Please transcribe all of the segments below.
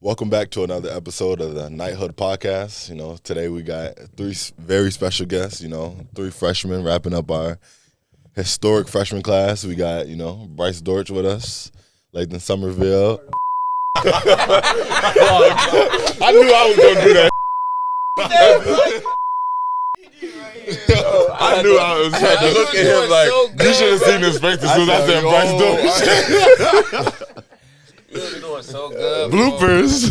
Welcome back to another episode of the Knighthood podcast. Today we got three very special guests, three freshmen wrapping up our historic freshman class. We got, Bryce Dortch with us, Lathan Sommerville. I knew I was going to do that. I knew I was trying to look at him like, you should have seen his face as soon as I said Bryce Dortch. You're doing so good. Bloopers.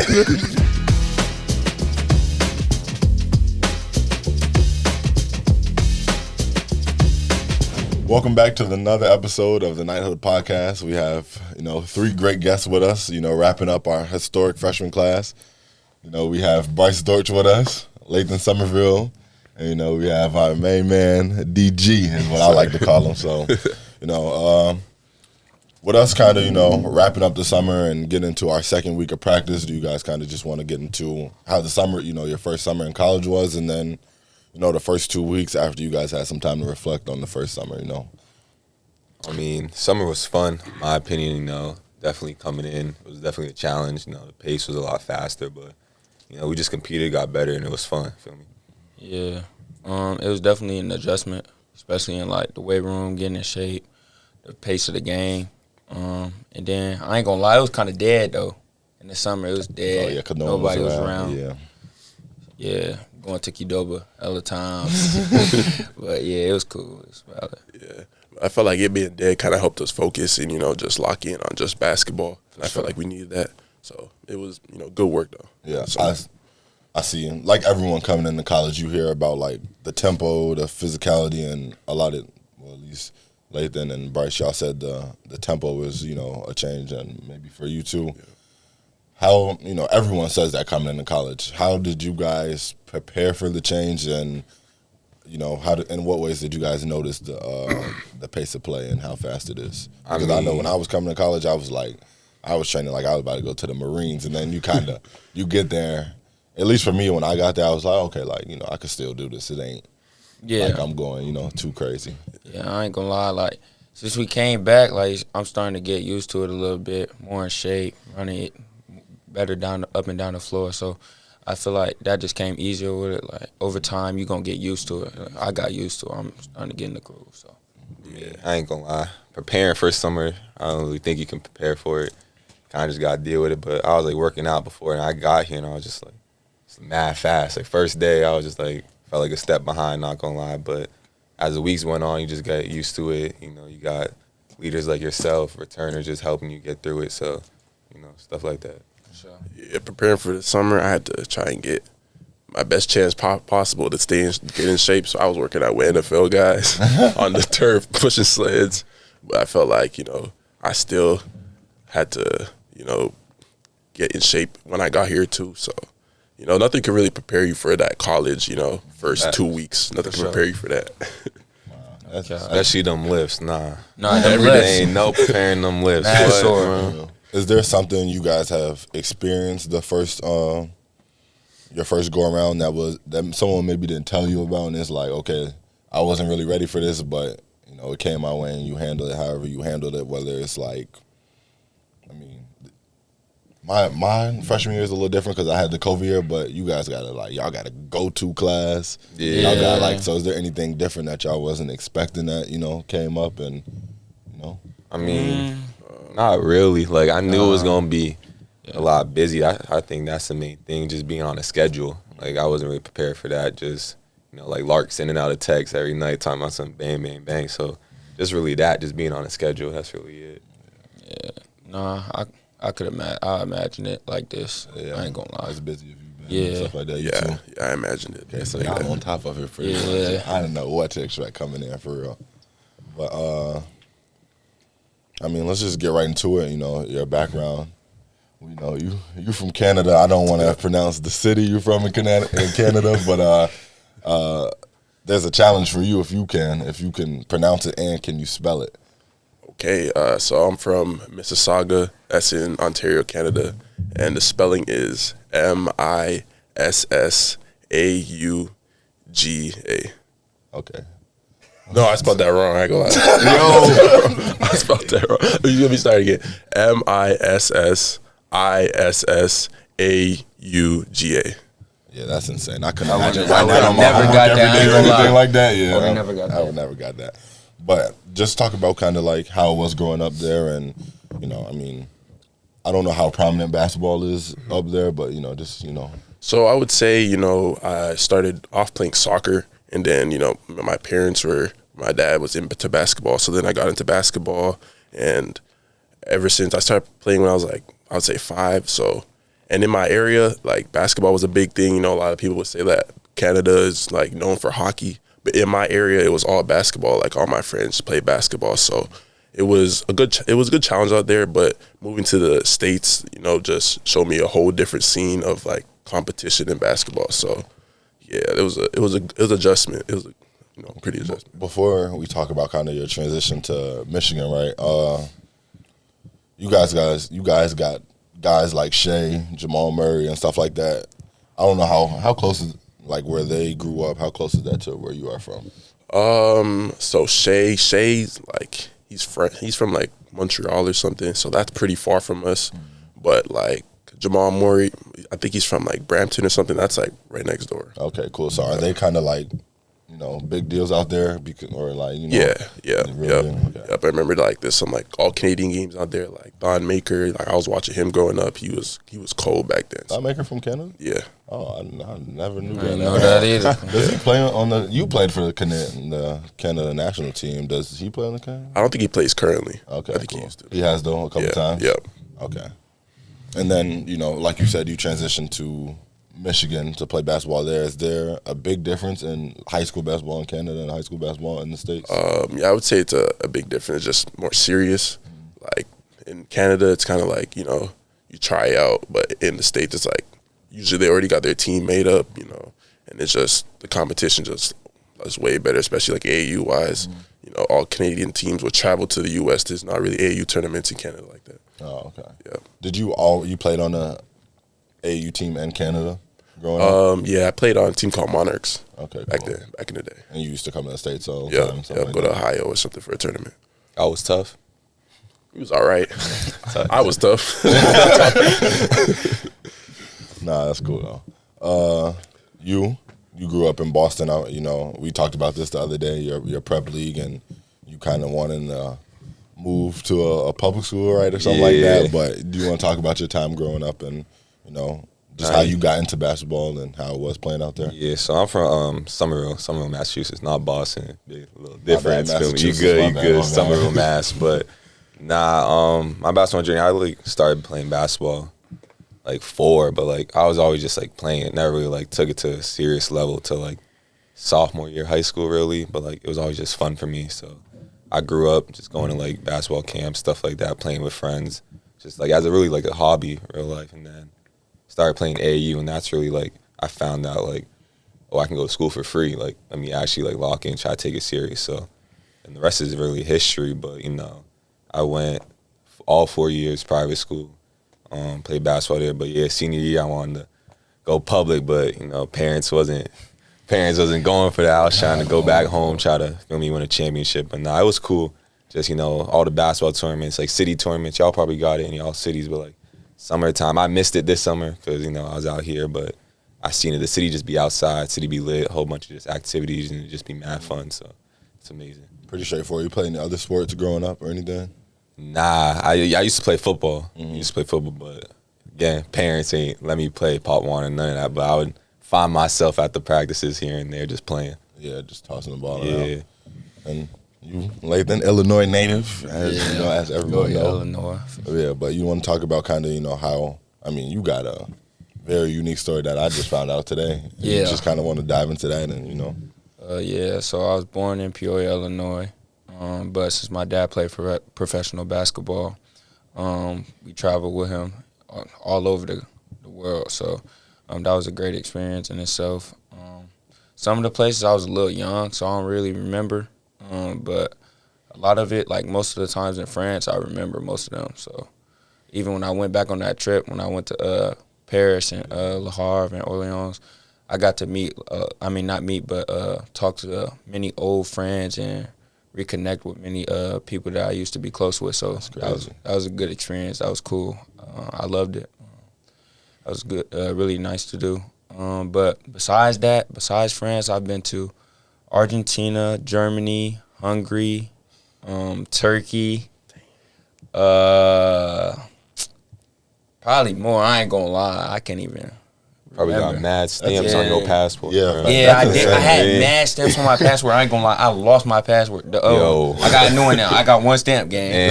Welcome back to another episode of the Knighthood podcast. We have, three great guests with us, wrapping up our historic freshman class. We have Bryce Dortch with us, Lathan Sommerville, and, we have our main man, DG is what I like to call him. So, with us kind of, wrapping up the summer and getting into our second week of practice, do you guys kind of just want to get into how the summer, your first summer in college was, and then, the first 2 weeks after you guys had some time to reflect on the first summer, I mean, summer was fun, in my opinion, definitely coming in. It was definitely a challenge. The pace was a lot faster, but, we just competed, got better, and it was fun, feel me? Yeah. It was definitely an adjustment, especially in, the weight room, getting in shape, the pace of the game. And then, I ain't gonna lie, it was kind of dead, though. In the summer, it was dead. Oh, yeah, 'cause nobody was around. Yeah, going to Qdoba hella times. But, yeah, it was cool. It was valid. Yeah. I felt like it being dead kind of helped us focus and, just lock in on just basketball. And I felt like we needed that. So, it was, good work, though. Yeah, I see. Like everyone coming into college, you hear about, the tempo, the physicality, and a lot of, well, at least – Lathan and Bryce, y'all said the tempo was, a change, and maybe for you too. Yeah. How, everyone says that coming into college. How did you guys prepare for the change, and, in what ways did you guys notice the pace of play and how fast it is? Because I know when I was coming to college, I was training like I was about to go to the Marines, and then you get there. At least for me, when I got there, I was like, okay, I could still do this. It ain't. Yeah. I'm going, too crazy. Yeah, I ain't gonna lie. Since we came back, I'm starting to get used to it a little bit, more in shape, running it better up and down the floor. So I feel like that just came easier with it. Over time, you're gonna get used to it. I got used to it. I'm starting to get in the groove. So yeah, I ain't gonna lie. Preparing for summer, I don't really think you can prepare for it. Kind of just gotta deal with it. But I was working out before, and I got here, and I was just it's mad fast. First day, I was just felt like a step behind, not gonna lie, but as the weeks went on, you just got used to it. You got leaders like yourself, returners just helping you get through it. So, stuff like that. Sure. Yeah, preparing for the summer, I had to try and get my best chance possible to get in shape. So I was working out with NFL guys on the turf, pushing sleds. But I felt like, I still had to, get in shape when I got here too. So. Nothing can really prepare you for that college, first 2 weeks. Nothing can prepare you for that. Wow. Especially them lifts, nah. Every day ain't no preparing them lifts. That's sure. Is there something you guys have experienced the first, your first go around that someone maybe didn't tell you about, and it's okay, I wasn't really ready for this, but it came my way and you handled it however you handled it, whether it's My freshman year is a little different because I had the COVID year, but you guys y'all got a go-to class. Yeah. Y'all got so is there anything different that y'all wasn't expecting that, came up and, I mean, not really. I knew it was going to be a lot busy. I think that's the main thing, just being on a schedule. I wasn't really prepared for that. Just, Lark sending out a text every night talking about something bang, bang, bang. So just really that, just being on a schedule, that's really it. Yeah. Nah, I imagine it like this. Yeah, I ain't gonna lie. It's busy if you've been Yeah. stuff like that. Yeah, I imagined it. Okay, so y'all on top of it for real. Yeah. I didn't know what to expect coming in for real. But let's just get right into it. Your background. We know you from Canada. I don't want to pronounce the city you're from in Canada, but there's a challenge for you if you can pronounce it and can you spell it. Okay, so I'm from Mississauga. That's in Ontario, Canada, and the spelling is Missauga. Okay. No, I spelled that wrong. I ain't gonna lie. I spelled that wrong. Let me start again. ISSAUGA. Yeah, that's insane. I couldn't I imagine would- writing I that would on my never homework got every that. I day ain't or gonna anything lie. like that. Yeah, I would never got I that. would never got that. But just talk about kind of like how it was growing up there, and I mean, I don't know how prominent basketball is up there, but just So I would say, I started off playing soccer, and then, my dad was into basketball, so then I got into basketball, and ever since I started playing when I was like, I would say 5, so, and in my area, like, basketball was a big thing, a lot of people would say that Canada is, like, known for hockey, but in my area, it was all basketball, like, all my friends played basketball, so it was a good challenge out there, but moving to the States, just showed me a whole different scene of, like, competition in basketball. So yeah, it was an adjustment. It was a pretty adjustment. Before we talk about kind of your transition to Michigan, right? You guys got guys like Shea, Jamal Murray, and stuff like that. I don't know how close is, like, where they grew up. How close is that to where you are from? So Shea's like he's from like Montreal or something. So that's pretty far from us. But like Jamal Murray, I think he's from like Brampton or something. That's like right next door. Okay, cool. So are they kind of like, big deals out there? Or like, Yeah. really? Okay. Yep. I remember like there's some like all Canadian games out there. Like Don Maker, like I was watching him growing up. He was cold back then. Don Maker from Canada? Yeah. Oh, I never knew I that. didn't know that either. Does he play on the? You played for the Canada national team. Does he play on the Canada? I don't think he plays currently. Okay, I think cool. he used to. He has though a couple times. Yep. Okay. And then like you said, you transitioned to Michigan to play basketball there. Is there a big difference in high school basketball in Canada and high school basketball in the States? Yeah, I would say it's a big difference. It's just more serious. Like in Canada, it's kind of like you try out, but in the States, it's like usually they already got their team made up, and it's just the competition just is way better, especially like AAU wise. All Canadian teams would travel to the U.S. There's not really AAU tournaments in Canada like that. Oh, okay. Yeah. Did you played on a AAU team in Canada growing up? Yeah, I played on a team called Monarchs. Okay, back cool. then, back in the day. And you used to come to the States all the Yeah, time? yeah, go to Ohio or something for a tournament. I was tough. He was all right. I was tough. Nah, that's cool though. You grew up in Boston. We talked about this the other day. Your prep league, and you kind of wanted to move to a public school, right, or something like that. But do you want to talk about your time growing up and just how you got into basketball and how it was playing out there? Yeah, so I'm from Somerville, Massachusetts, not Boston. Big little difference. bad, You Massachusetts, good, my bad. Somerville, Mass. But my basketball journey, I really started playing basketball like 4, but like I was always just like playing it. Never really like took it to a serious level till like sophomore year of high school, really. But like it was always just fun for me. So I grew up just going to like basketball camps, stuff like that, playing with friends, just like as a really like a hobby, real life. And then started playing AAU, and that's really like I found out like, oh, I can go to school for free. Like let me actually like lock in, try to take it serious. So, and the rest is really history. But I went all 4 years private school, played basketball there. But yeah, senior year I wanted to go public, but parents wasn't going for that. I was trying to go back home, try to win a championship. But it was cool. Just all the basketball tournaments, like city tournaments. Y'all probably got it in y'all cities, but like summertime, I missed it this summer because I was out here. But I seen it. The city just be outside, city be lit, a whole bunch of just activities, and it just be mad fun. So it's amazing. Pretty straightforward. You played any other sports growing up or anything? Nah, I used to play football. But again, parents ain't let me play pop one and none of that. But I would find myself at the practices here and there just playing. Yeah, just tossing the ball Yeah. around. And you, Lathan, Illinois native, as everyone knows. Illinois. Yeah, but you want to talk about kind of, how, you got a very unique story that I just found out today. Yeah. You just kind of want to dive into that and, Yeah, so I was born in Peoria, Illinois, but since my dad played for professional basketball, we traveled with him all over the world. So that was a great experience in itself. Some of the places I was a little young, so I don't really remember, but a lot of it, like most of the times in France, I remember most of them. So even when I went back on that trip, when I went to Paris and Le Havre and Orleans, I got to meet, not meet, but talk to many old friends and reconnect with many people that I used to be close with. So that was a good experience. That was cool. I loved it. That was good. Really nice to do. But besides that, besides France, I've been to Argentina, Germany, Hungary, Turkey. Probably more. I ain't gonna lie. I can't even. Probably got mad stamps on your passport. Yeah, bro. Yeah, I did. I had mad stamps on my passport. I ain't gonna lie. I lost my passport. Yo. I got a new one now. I got one stamp, gang.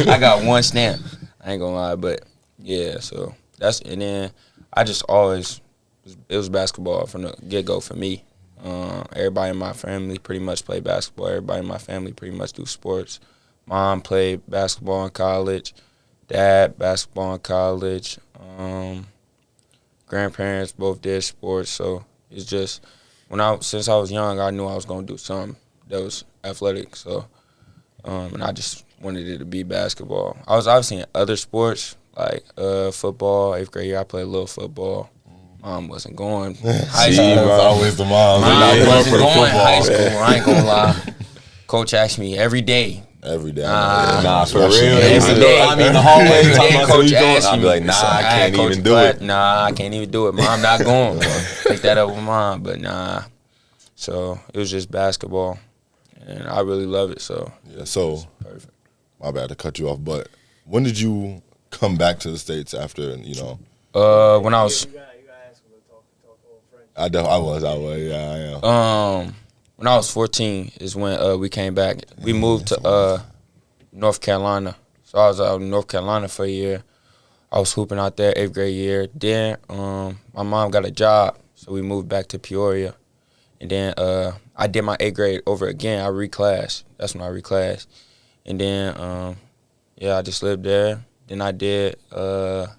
I got one stamp. I ain't gonna lie, but yeah. So and then I just always it was basketball from the get go for me. Everybody in my family pretty much play basketball. Everybody in my family pretty much do sports. Mom played basketball in college. Dad basketball in college. Grandparents both did sports, so it's just since I was young, I knew I was gonna do something that was athletic. So, and I just wanted it to be basketball. I was obviously in other sports like football. 8th grade year, I played a little football. Mom wasn't going. High school was always the mom. Mom wasn't going high school. I ain't gonna lie. Coach asked me every day. Every day. Nah, for real. Every day. I mean, the hallway. Every day, Coach asked I'd me. be like, nah, I can't even do it. Nah, I can't even do it. Mom not going. Take that up with Mom, but nah. So it was just basketball, and I really love it. So Yeah. So perfect. my bad to cut you off, but when did you come back to the States after? When I was. I was. Yeah, I am. When I was 14 is when we came back. We moved to North Carolina. So I was out in North Carolina for a year. I was hooping out there 8th grade year. Then my mom got a job, so we moved back to Peoria. And then I did my 8th grade over again. I reclassed. That's when I reclassed. And then, I just lived there. Then I did after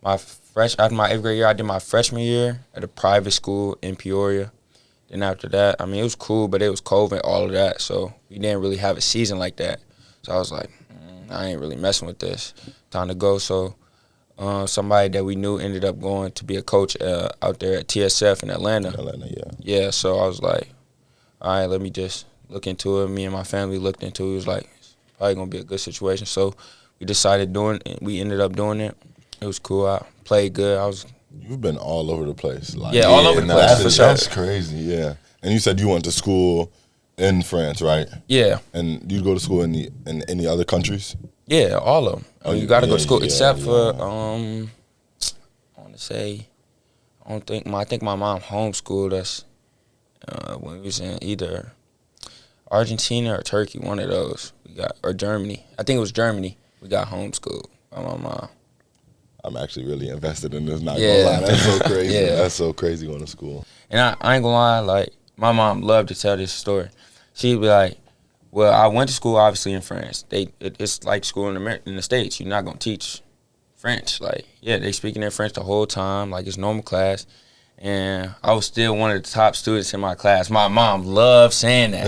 my 8th grade year, I did my freshman year at a private school in Peoria. Then after that, I mean, it was cool, but it was COVID, all of that. So we didn't really have a season like that. So I was like, I ain't really messing with this. Time to go. So somebody that we knew ended up going to be a coach out there at TSF in Atlanta. Yeah. Yeah, so I was like, all right, let me just look into it. Me and my family looked into it. It was like, it's probably going to be a good situation. So we decided we ended up doing it. It was cool. I played good. You've been all over the place. Like, all over the place, for sure. That's crazy, yeah. And you said you went to school in France, right? Yeah. And you go to school in any other countries? Yeah, all of them. You got to go to school, except for, I want to say, I think my mom homeschooled us when we was in either Argentina or Turkey, one of those. Or Germany. I think it was Germany. We got homeschooled by my mom. I'm actually really invested in this. Not gonna lie, that's so crazy. Yeah. That's so crazy going to school. And I ain't gonna lie, like my mom loved to tell this story. She'd be like, "Well, I went to school obviously in France. It's like school in the States. You're not gonna teach French. Like, yeah, they speaking in French the whole time, like it's normal class." And I was still one of the top students in my class. My mom loved saying that.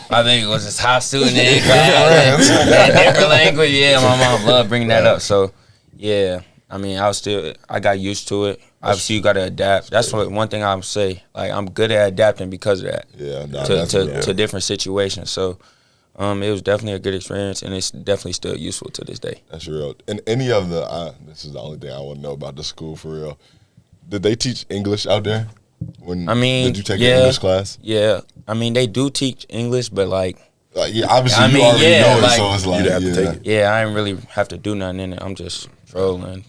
I think it was the top student in class. Different language. Yeah, my mom loved bringing that up. So. Yeah, I mean, I got used to it. Obviously, you got to adapt. That's one thing I would say. Like, I'm good at adapting because of that. Yeah, to different situations. So, it was definitely a good experience, and it's definitely still useful to this day. That's real. And any of this is the only thing I want to know about the school for real. Did they teach English out there? Did you take an English class? Yeah, I mean, they do teach English, but yeah, obviously you already know it, so it's like you'd have to take it. Yeah, I didn't really have to do nothing in it. I'm just trolling,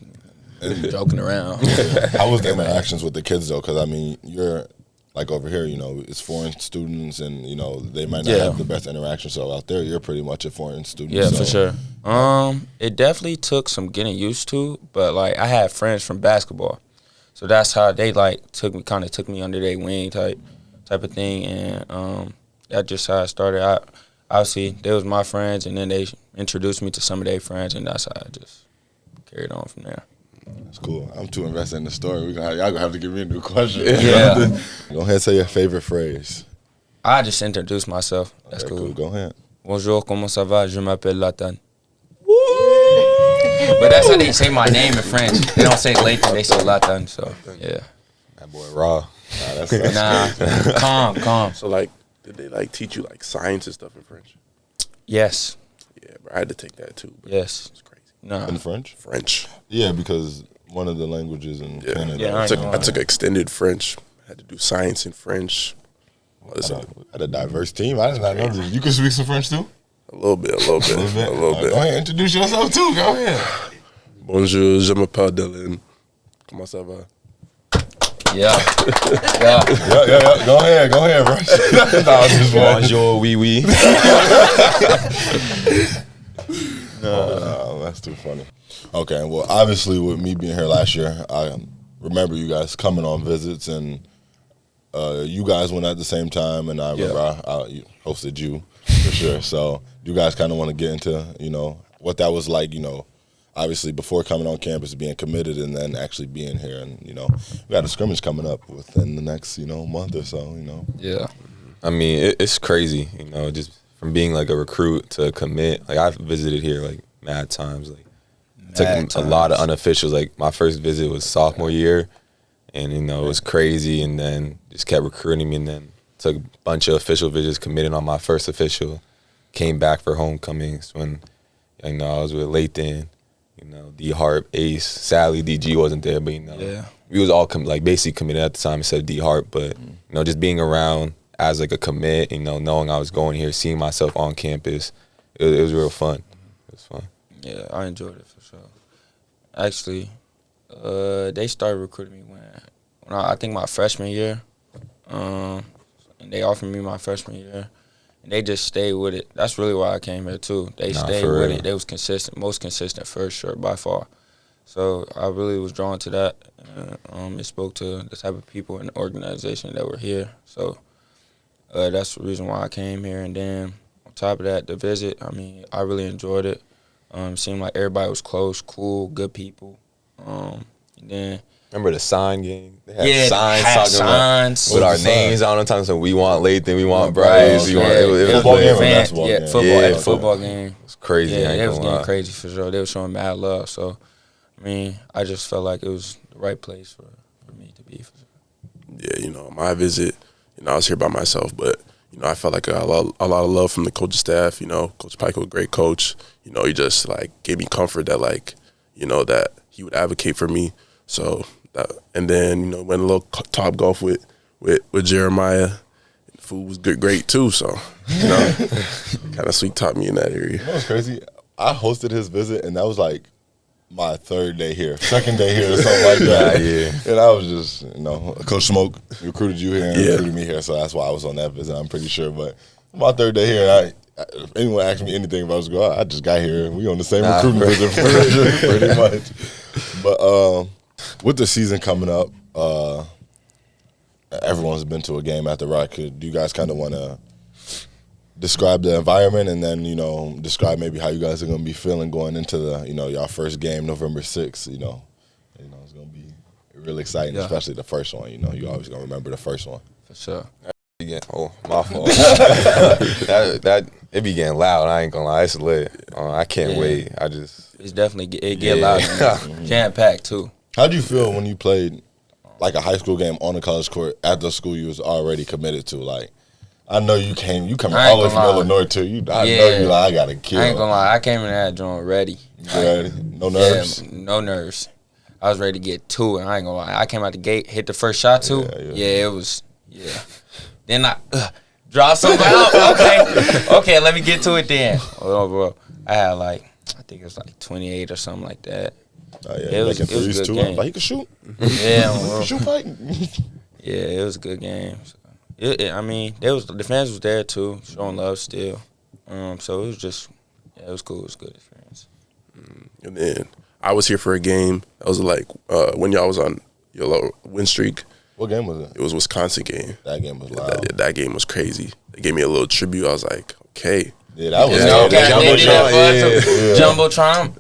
joking around. How was the interactions with the kids though? Because I mean, you're like over here, it's foreign students, and they might not have the best interaction. So out there, you're pretty much a foreign student. Yeah, for sure. It definitely took some getting used to, but like I had friends from basketball, so that's how they took me under their wing type of thing, and that's just how I started. Obviously, they was my friends, and then they introduced me to some of their friends, and that's how I just carried on from there. That's cool. I'm too invested in the story. Y'all gonna have to give me a new question. Yeah. Go ahead and say your favorite phrase. I just introduced myself. That's cool. Go ahead. Bonjour, comment ça va? Je m'appelle Lathan. But that's how they say my name in French. They don't say Lathan, they say Lathan. So, yeah. That boy raw. Nah, calm. So, like, Did they like teach you like science and stuff in French? Yes. Yeah, bro. I had to take that too. Bro. Yes. It's crazy. No. In French? French. Yeah, because one of the languages in Yeah. Canada. Yeah, I took extended French. I had to do science in French. Had a diverse team. I did not know this. You can speak some French too? A little bit. Go ahead, introduce yourself too. Go ahead. Bonjour, je m'appelle Dylan. Comment ça va? Yeah. Yeah. Go ahead, bro. Bonjour, oui, oui. No, that's too funny. Okay, well, obviously, with me being here last year, I remember you guys coming on visits, and you guys went at the same time, and I remember I hosted you for sure. So, you guys kind of want to get into, what that was like, obviously before coming on campus, being committed, and then actually being here, and we got a scrimmage coming up within the next month or so. Yeah. I mean, it's crazy, just from being like a recruit to commit. Like I've visited here like mad times. Like took a lot of unofficials. Like my first visit was sophomore year, and it was crazy. And then just kept recruiting me, and then took a bunch of official visits. Committed on my first official. Came back for homecomings when I was with Lathan. D Harp, Ace, sadly DG wasn't there, but we was all basically committed at the time instead of D Harp. But just being around as like a commit, knowing I was going here, seeing myself on campus, it was real fun. It was fun. Yeah, I enjoyed it for sure. Actually, they started recruiting me when I think my freshman year, and they offered me my freshman year. They just stayed with it. That's really why I came here too. They stayed with it. They was consistent, most consistent for sure by far. So I really was drawn to that. It spoke to the type of people in the organization that were here. So that's the reason why I came here. And then on top of that, the visit, I really enjoyed it. It seemed like everybody was close, cool, good people. And then remember the sign game? They had signs with our names on them. Times we want Lathan, we want Bryce. It was football game or basketball game? Football game. It's crazy. Yeah, they was getting crazy for sure. They were showing mad love. So, I just felt like it was the right place for me to be. For sure. Yeah, my visit, I was here by myself, but I felt like I got a lot of love from the coaching staff. Coach Pike was a great coach. He just gave me comfort that that he would advocate for me. So, and then went a little Top Golf with Jeremiah. The food was great too. So, kind of sweet taught me in that area. What's crazy? I hosted his visit, and that was like my third day here, second day here, or something like that. Yeah. And I was just, Coach Smoke recruited you here and recruited me here, so that's why I was on that visit. I'm pretty sure, but my third day here, if anyone asked me anything about school, I just got here. We on the same recruitment visit pretty much. But with the season coming up, everyone's been to a game at the Rutgers. Do you guys kind of want to describe the environment and then, describe maybe how you guys are going to be feeling going into the, y'all first game November 6th, it's going to be really exciting, especially the first one. You always going to remember the first one. For sure. Oh, my fault. that it be getting loud. I ain't gonna lie, it's lit. I can't wait. It's definitely it get loud. Jam packed too. How do you feel when you played like a high school game on the college court at the school you was already committed to? Like, I know you coming all the way from Illinois too. I know you I gotta kill. I ain't gonna lie, I came in that joint ready. Ready? No nerves? Yeah, no nerves. I was ready to get to it. I ain't gonna lie. I came out the gate, hit the first shot too. It was Then I draw something out. Okay, let me get to it then. Oh, bro. I had I think it was 28 or something like that. Oh, yeah, it was a good game. Like, he could shoot. Yeah, shoot fighting. Yeah, it was a good game. So, the fans was there too, showing love still. So it was just, it was cool. It was a good experience. And then I was here for a game. That was when y'all was on your little win streak. What game was it? It was a Wisconsin game. That game was loud. That game was crazy. They gave me a little tribute. I was like, okay. Yeah, that was Jumbotron.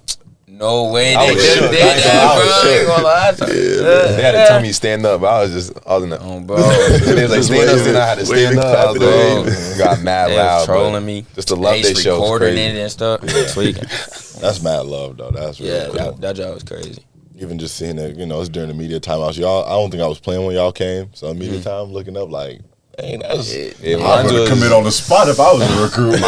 No way they just did that, bro. They had to tell me to stand up. I was in the bro. They was like, stand up, and I had to stand up. I was got mad loud. Trolling me. Just the love they showed. Recording it and stuff. Tweaking. That's mad love, though. That's really cool. That job was crazy. Even just seeing it, it's during the media timeouts. I don't think I was playing when y'all came. So media time, looking up, Dang, that's Yeah, I mine would was- commit on the spot if I was a recruit.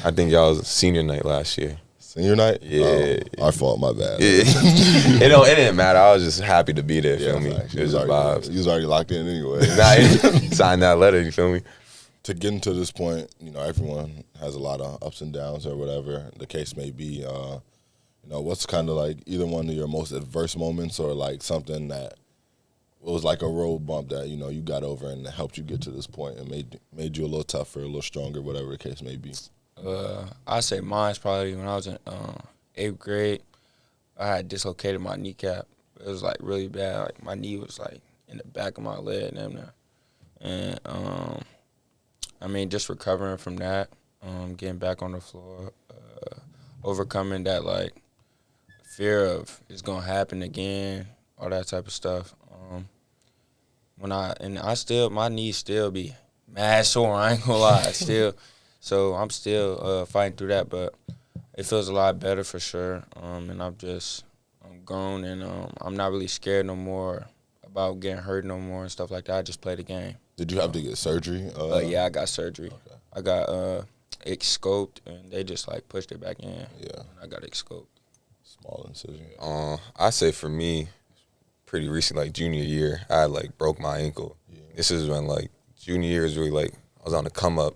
I think y'all was senior night last year. Senior night? Yeah. Oh, our fault, my bad. Yeah. It didn't matter. I was just happy to be there, feel me? facts. It was You just already- vibes. You was already locked in anyway. Sign that letter, you feel me? To get into this point, everyone has a lot of ups and downs or whatever the case may be. What's kind of like either one of your most adverse moments or like something that was like a road bump that, you got over and helped you get to this point and made you a little tougher, a little stronger, whatever the case may be. I say mine's probably when I was in 8th grade. I had dislocated my kneecap. It was like really bad. Like my knee was like in the back of my leg and just recovering from that, getting back on the floor, overcoming that like fear of it's gonna happen again, all that type of stuff. My knees still be mad sore. I ain't gonna lie, still. So I'm still fighting through that, but it feels a lot better for sure. And I'm grown, and I'm not really scared no more about getting hurt no more and stuff like that. I just play the game. Did you have to get surgery? Yeah, I got surgery. Okay. I got it scoped, and they just like pushed it back in. Yeah. I got it scoped. Small incision. I say for me, pretty recent, like junior year, I like broke my ankle. Yeah. This is when like junior year is really like I was on the come up,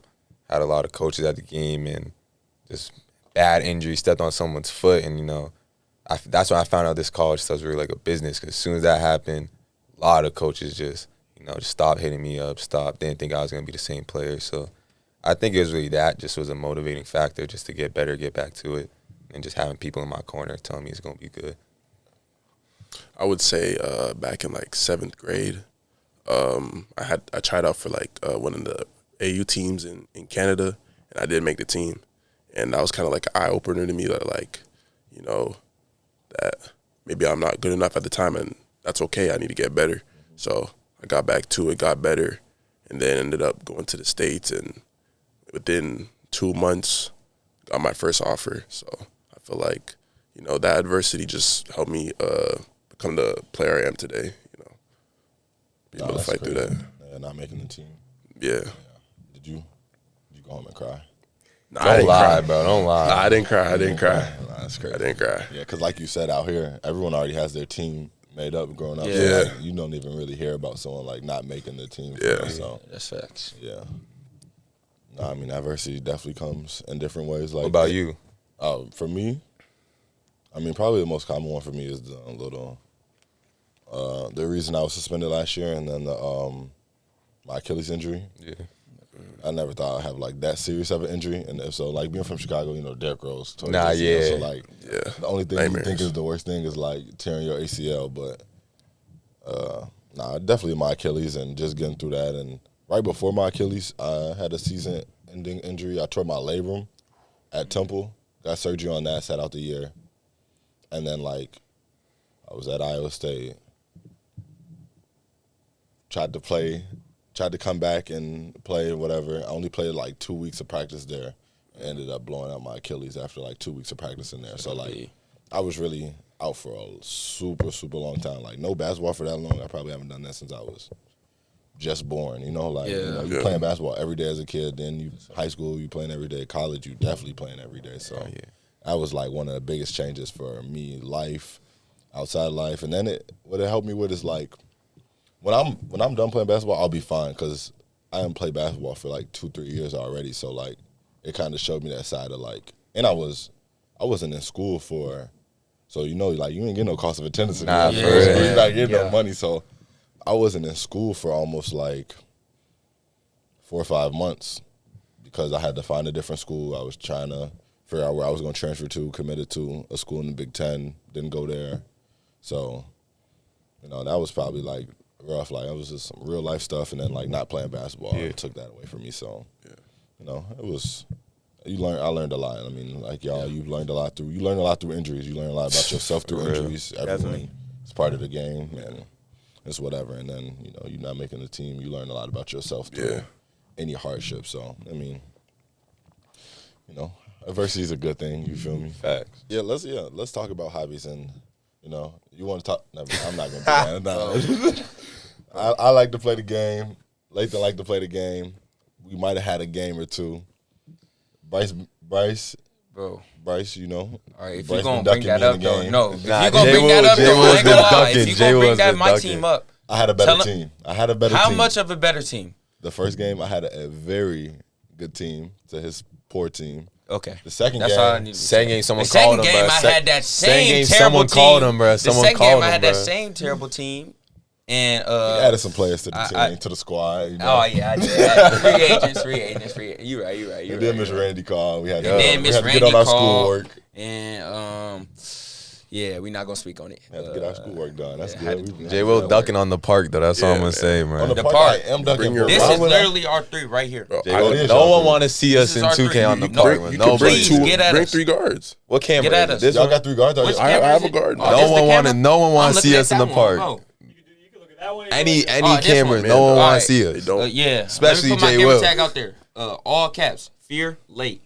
had a lot of coaches at the game and just bad injury, stepped on someone's foot, and that's when I found out this college stuff was really like a business. Because as soon as that happened, a lot of coaches just stopped hitting me up, didn't think I was gonna be the same player. So I think it was really that just was a motivating factor just to get better, get back to it, and just having people in my corner telling me it's gonna be good. I would say back in like 7th grade, I tried out for like one of the AU teams in Canada, and I did make the team, and that was kind of like an eye opener to me that that maybe I'm not good enough at the time, and that's okay. I need to get better. So I got back to it, got better, and then ended up going to the States, and within 2 months, got my first offer. So I feel like that adversity just helped me become the player I am today. Be able to fight through that. Yeah, not making the team. Yeah. Did you go home and cry? Nah, Don't lie, bro. Don't lie. Nah, I didn't cry. Nah, that's crazy. I didn't cry. Yeah, because like you said, out here, everyone already has their team made up growing up. Yeah. So, like, you don't even really hear about someone like not making the team. Yeah. So That's facts. yeah. No, I mean adversity definitely comes in different ways. Like What about you? For me, I mean probably the most common one for me is the reason I was suspended last year, and then my Achilles injury. Yeah. I never thought I'd have like that serious of an injury, and if so, like being from Chicago, Derrick Rose. tore his Nah, ACL, yeah. So like, the only thing Nightmares. you think is the worst thing is like tearing your ACL, but definitely my Achilles and just getting through that. And right before my Achilles, I had a season-ending injury. I tore my labrum at Temple, got surgery on that, sat out the year, and then like I was at Iowa State. Tried to come back and play whatever. I only played like 2 weeks of practice there. And ended up blowing out my Achilles after like 2 weeks of practice in there. So like I was really out for a super, super long time. Like no basketball for that long. I probably haven't done that since I was just born. You Yeah. playing basketball every day as a kid. Then you high school, you playing every day. College, you definitely playing every day. So that was like one of the biggest changes for me, life, outside life. And then what it helped me with is like, when I'm done playing basketball, I'll be fine because I haven't played basketball for like 2-3 years already. So like it kind of showed me that side of like, and I wasn't in school so like you ain't getting no cost of attendance. Nah, in for school. real. You're not getting no Yeah. money. So I wasn't in school for almost like 4 or 5 months because I had to find a different school. I was trying to figure out where I was going to transfer to, committed to a school in the Big Ten, didn't go there. So, that was probably like rough. Like it was just some real life stuff, and then like not playing basketball took that away from me. So, it was. I learned a lot. I mean, like y'all, you learn a lot through injuries. You learn a lot about yourself through injuries. Everyone, it's part of the game, and it's whatever. And then you're not making the team. You learn a lot about yourself through any hardship. So I mean, adversity is a good thing. You feel me? Facts. Let's talk about hobbies. And you want to talk? No, I'm not gonna do that. No. I like to play the game. Lathan liked to play the game. We might have had a game or two. Bryce, Bro. Bryce, you know. All right, if Bryce you're going been to bring ducking that me in up, the though, game. no. If Nah, you're going to Jay bring that Will- up, Jay though, I Will's ain't gonna been lie. ducking. If you're Jay going to bring Will's that been my ducking. team up, I had a better Tell team. I had a better how team. much of a better team? The first game, I had a very good team to his poor team. Okay. The second That's game, all I needed to Second say. game, someone The second called him, game, bro. I had that Second same game, terrible someone team. called him, bro. The Someone second called game, I him, had bro. that same terrible team. And we added some players to the team, to the squad. You know? Oh yeah, I did. Free agents. You right. And then Miss Randy called. We had to, then Miss to get Randy on our called. schoolwork. And yeah, we're not gonna speak on it. We had to get our schoolwork done. That's had good. to do Jay Will ducking on the park, though. That's all I'm going to say, On man. the The park, park. I am ducking. your- This Why is would I- literally R3 right here. Bro, Jay Will is No y'all one three. want to see us This in is our 2K three. on the You- park. you man. You can bring Nobody. Please, get at bring us. 3 guards. What camera Get at is us. this Y'all one? got 3 guards? Which I camera have is a it? guard. Oh, No this the one camera? wanna- no one wanna I'm see looking us at in the that park. one. Oh. Any Oh, this camera, one. no one All want right. to see They us. don't. Yeah. Especially Let me put my Jay camera Will. tag out there. All caps. Fear late.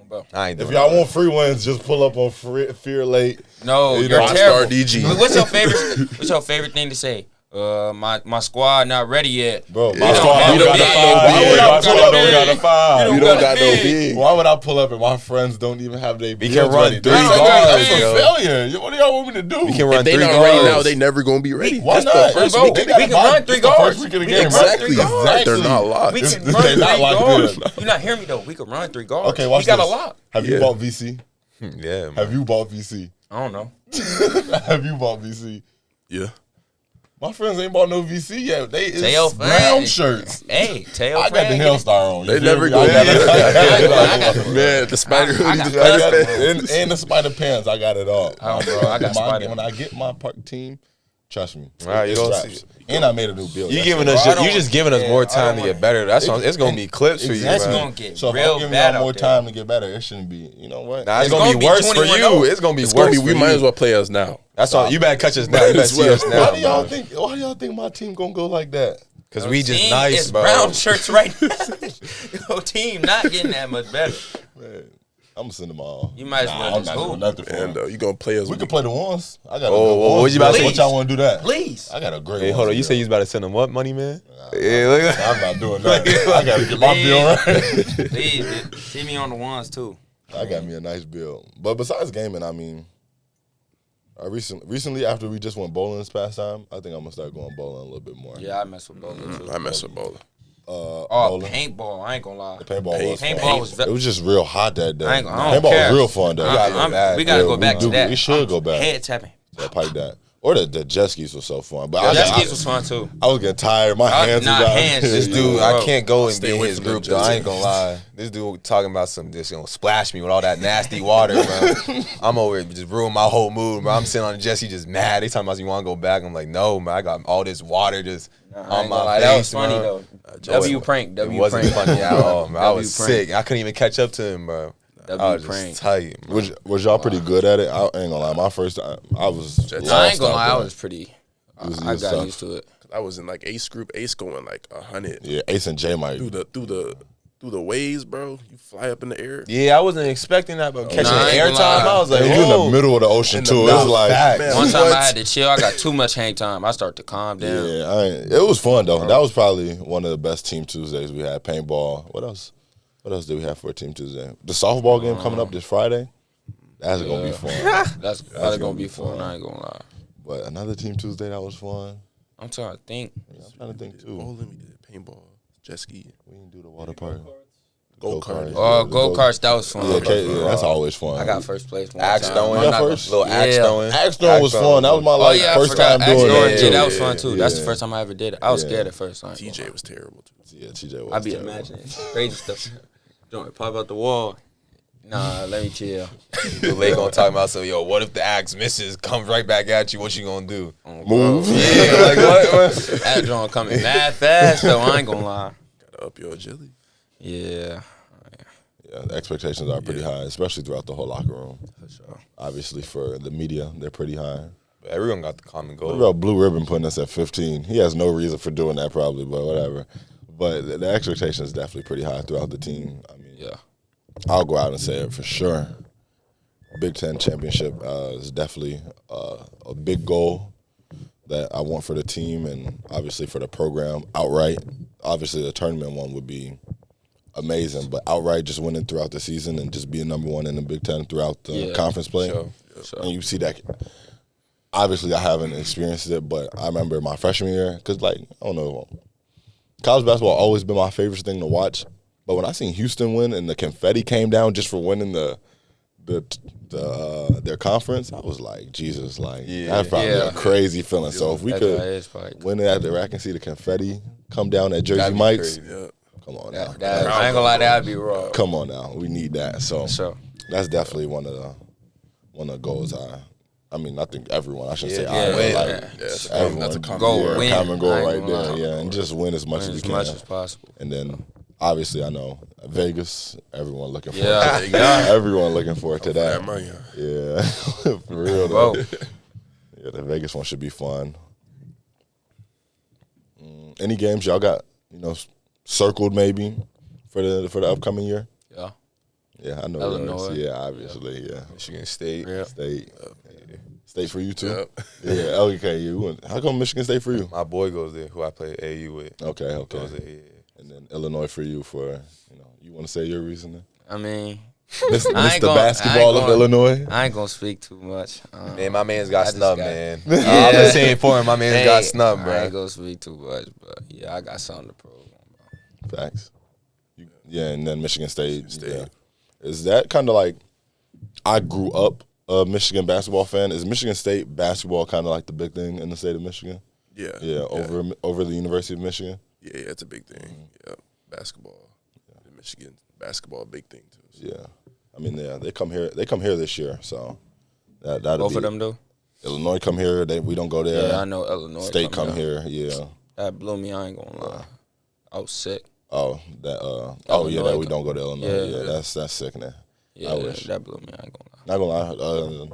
Bro. I ain't If doing y'all that. want free wins, just pull up on Fear Late. No, You you're know, terrible. DG. What's your favorite thing to say? My squad not ready yet. Bro, We my don't squad have don't no got big. a 5. We don't My got squad no don't big. got a 5. You don't got no big. Why would I pull up and my friends don't even have their We builds can run ready? 3 That's guards, a yo. failure. What do y'all want me to do? We can run If they 3 not ready now, guards. they never gonna be ready. Why That's not? the first Bro, week. we can run 3 It's the guards. first week of the We game, can right? run 3 guards. They're not locked. We can They run 3 not locked guards. in. You not hear me though? We can run 3 guards. Okay, watch we got this. a lot. Have you Yeah. bought VC? Yeah, man. Have you bought VC? I don't know. Have you bought VC? Yeah. My friends ain't bought no VC yet. They is Tail brown fan. shirts. Hey, tail I got the fan. Hellstar on. You They feel never me? gonna I be got it. Man, the spider I hoodie, got- the spider I got- pants. and the spider pants, I got it all. Oh, bro, I got spider. When I get my park team, trust me. All right, you it's don't raps. see it. And I made a new build. You That's giving it. us, Bro, I don't- you just giving us yeah, more I time don't to get better. That's it's gonna be clips for you, It's bro. gonna get So if real I'm giving bad y'all more out there. time to get better, it shouldn't be. You know what? Nah, it's It's gonna gonna be be worse for 21-0. you. It's gonna be It's gonna worse. be. We for might you. as well play us now. That's all. You better catch us now. You better see us Why now, do y'all bro. think? Why do y'all think my team gonna go like that? Because we just Team nice, is bro. brown shirts right now. Your team not getting that much better. Man, I'm gonna send them all. You might as well I'm just not hoop. doing nothing for And them. you gonna play us? We can play the ones. I got a Oh, good what ones you about to bill. say? What y'all want to do that? Please. I got a great. Hey, hold on. ones You said bill. you was about to send them what money, man? Yeah, look at I'm not doing that. I gotta get my bill right. Please, see me on the ones too. I got me a nice bill. But besides gaming, I mean, I recently after we just went bowling this past time, I think I'm gonna start going bowling a little bit more. Yeah, I mess with bowling too. I mess with bowling. Oh, bowling. paintball. I ain't gonna lie. The paintball was Paintball fun. was It was just real hot that day. I don't Paintball care. was real fun though. We gotta go we back to do. that. We should go back. Head tapping. Yeah, pipe that. Or the jet skis was so fun. But Jet I skis was fun too. I was getting tired. My hands nah, was out. hands. this Yeah. dude. Bro. I can't go and Stay get in away his from them group though. I ain't gonna lie. This dude talking about some this gonna splash me with all that nasty water, bro. I'm over here just ruin my whole mood, bro. I'm sitting on the jet ski just mad. They talking about you want to go back. I'm like, no, man. I got all this water just I on ain't my gonna lie, face. that was funny bro. though. Joe, W prank. It W wasn't prank. funny at all, man. I W was prank. sick. I couldn't even catch up to him, bro. I was prank. just tight. Man. Was y'all pretty good at it? I ain't gonna lie. My first time, I was. lost I ain't gonna out lie. I there. was pretty. was I got tough. used to it. I was in like Ace group. Ace going like 100 Yeah, Ace and J might. through the waves, bro. You fly up in the air. Yeah, I wasn't expecting that, but catching Nah, I the ain't gonna airtime, lie. I was like, And you in whoa. the middle of the ocean In the too. It middle. was like, Facts. Man, One time what? I had to chill. I got too much hang time. I started to calm down. yeah, it was fun though. That was probably one of the best Team Tuesdays we had. Paintball. What else? What else did we have for a Team Tuesday? The softball game coming up this Friday. That's gonna be fun. That's gonna be fun. I ain't gonna lie. But another Team Tuesday that was fun. I'm trying to think. I'm trying to think too. Bowling, we did paintball, jet ski, We didn't do the water park. go-kart. Oh, go karts. That was fun. Yeah, that's always fun. I got first place. One Axe time. throwing. I'm not gonna- first? Little axe Yeah. throwing. Axe throwing was fun. That was my Oh yeah, first I forgot. time Axe doing throwing, that. yeah, too. that was fun too. That's the Yeah. first time I ever did it. I was Yeah. scared at first. I ain't gonna TJ lie. was terrible too. Yeah, TJ was. I be terrible. imagining crazy stuff. Don't pop out the wall. Nah, let me chill. They gonna talk about so yo, what if the axe misses, comes right back at you? What you gonna do? Move. Yeah, like what? That drone coming mad fast though. I ain't gonna lie. Gotta up your agility. Yeah. Yeah, the expectations are pretty high, especially throughout the whole locker room. For sure. Obviously, for the media, they're pretty high. Everyone got the common What goal. about Blue Ribbon putting us at 15? He has no reason for doing that, probably, but whatever. But the expectation is definitely pretty high throughout the team. I mean, Yeah. I'll go out and say it for sure. Big Ten championship is definitely a big goal that I want for the team and obviously for the program outright. obviously the tournament one would be amazing, but outright just winning throughout the season and just being number one in the Big Ten throughout the conference play. Sure. And you see that. Obviously, I haven't experienced it, but I remember my freshman year, because, like, I don't know, college basketball always been my favorite thing to watch. But when I seen Houston win and the confetti came down just for winning their conference, I was like, Jesus, like, that's probably a crazy feeling. So if we could win it at the rack and see the confetti come down at Jersey Mike's, come on now. I ain't gonna lie, that'd be raw. Come on now, we need that. So that's definitely one of the goals. I mean, I think everyone. I shouldn't say everyone. That's a common goal. Common goal right there. And just win as much as you can, as much as possible. And then obviously, I know Vegas. Everyone looking for it. Everyone looking forward to that. Yeah, for real though. Yeah, the Vegas one should be fun. Any games y'all got? Circled maybe for the upcoming year. Yeah, I know. Illinois. Yeah, obviously. Yeah, Michigan State. State for you too. Yeah. Okay. How come Michigan State for you? My boy goes there, who I play AU with. Okay. Goes there, And then Illinois for you for you want to say your reasoning? I mean, Mr. Basketball of Illinois. I ain't gonna speak too much. Man, my man's got snubbed, man. I've been saying for him, my man's got snubbed, bro. I ain't gonna speak too much, but yeah, I got something to prove on, bro. Facts. And then Michigan State. Yeah. Is that kind of like, I grew up a Michigan basketball fan. Is Michigan State basketball kind of like the big thing in the state of Michigan? Yeah. Yeah, over the University of Michigan? Yeah, it's a big thing. Yeah, basketball. Yeah. Michigan basketball, big thing too. So. Yeah. I mean, they come here this year, so that'll both of them do? Illinois come here, we don't go there. Yeah, I know Illinois. State come here, yeah. That blew me, I ain't gonna lie. I was sick. Oh, that we don't go to Illinois. Yeah, that's sickening. Yeah, that blew me. I ain't gonna lie. Not gonna lie.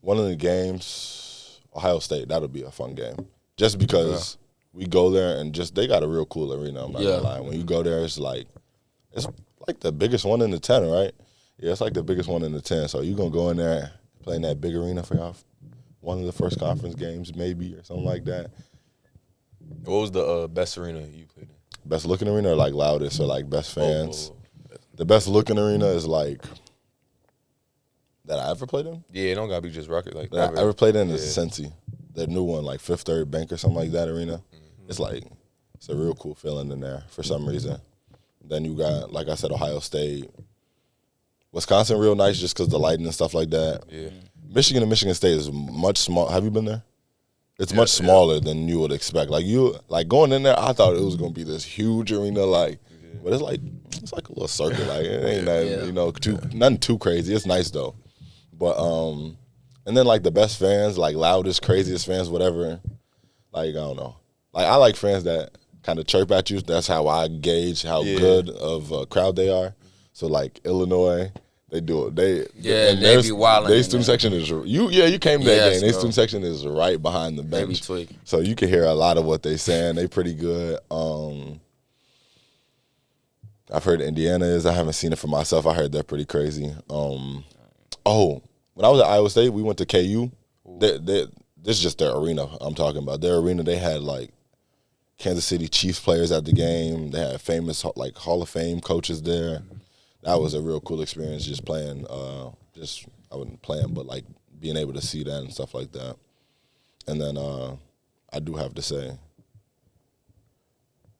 One of the games, Ohio State, that'll be a fun game. Just because we go there and they got a real cool arena. I'm not gonna lie. When you go there, it's like the biggest one in the 10, right? Yeah, it's like the biggest one in the 10. So you gonna go in there, play in that big arena for y'all, one of the first conference games, maybe, or something like that. What was the best arena you played in? Best looking arena or like loudest or like best fans? The best looking arena is like that I ever played in? Yeah, it don't gotta be just Rutgers. Like that I ever played in is Cincy. The new one, like Fifth Third Bank or something like that arena. Mm-hmm. It's a real cool feeling in there for some reason. Then you got, like I said, Ohio State. Wisconsin real nice just because the lighting and stuff like that. Yeah. Michigan and Michigan State is much small. Have you been there? It's much smaller than you would expect. Like going in there, I thought it was gonna be this huge arena, but it's like a little circle. Like it ain't that nothing too crazy. It's nice though. But and then like the best fans, like loudest, craziest fans, whatever. Like I don't know. Like I like fans that kind of chirp at you. That's how I gauge how good of a crowd they are. So like Illinois. They do it. They be wilding. Their student section is you came to that game. Their student section is right behind the bench. So you can hear a lot of what they saying. They pretty good. I've heard Indiana is. I haven't seen it for myself. I heard they're pretty crazy. When I was at Iowa State, we went to KU. This is just their arena I'm talking about. Their arena, they had like Kansas City Chiefs players at the game. They had famous like Hall of Fame coaches there. That was a real cool experience just playing, I wasn't playing, but like being able to see that and stuff like that. And then I do have to say,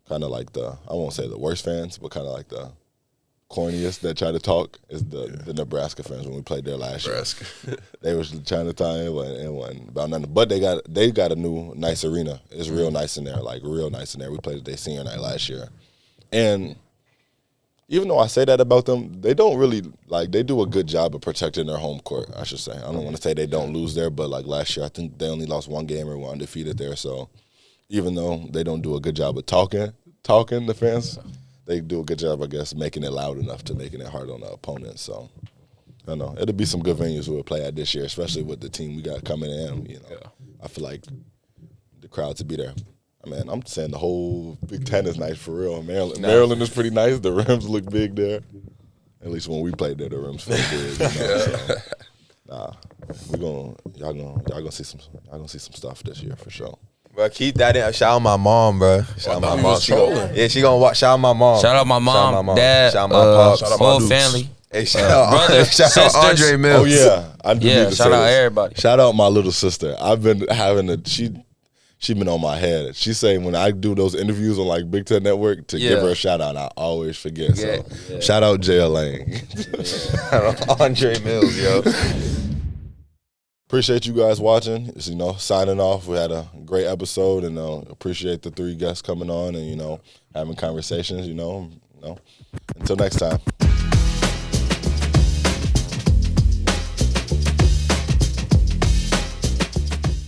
kind of like I won't say the worst fans, but kind of like the corniest that try to talk is the Nebraska fans when we played there last year. They was trying to tie it wasn't about nothing. But they got a new nice arena. It's real nice in there, like real nice in there. We played their senior night last year. And even though I say that about them, they don't really, they do a good job of protecting their home court, I should say. I don't want to say they don't lose there, but like last year, I think they only lost one game and were undefeated there. So even though they don't do a good job of talking, the fans, they do a good job, I guess, making it loud enough to making it hard on the opponent. So I don't know. It'll be some good venues we'll play at this year, especially with the team we got coming in. I feel like the crowd to be there. Man, I'm saying the whole Big Ten is nice for real. Maryland is pretty nice. The rims look big there. At least when we played there, the rims felt big. So, y'all gonna see some stuff this year for sure. Bro, keep that in. Shout out my mom, bro. Shout out my mom. She gonna watch. Shout out my mom. Shout out my mom, dad, shout out my pops. Shout out my whole dudes. family. Hey, shout out, brothers, shout out Andre sisters. Mills. Oh yeah, I do need Yeah, to shout say out this. everybody. Shout out my little sister. I've been having she been on my head. She's saying when I do those interviews on like Big Ten Network to give her a shout out, I always forget. So shout out Jay Lane. Shout out Andre Mills, yo. Appreciate you guys watching. It's, signing off. We had a great episode, and appreciate the 3 guests coming on and having conversations. Until next time.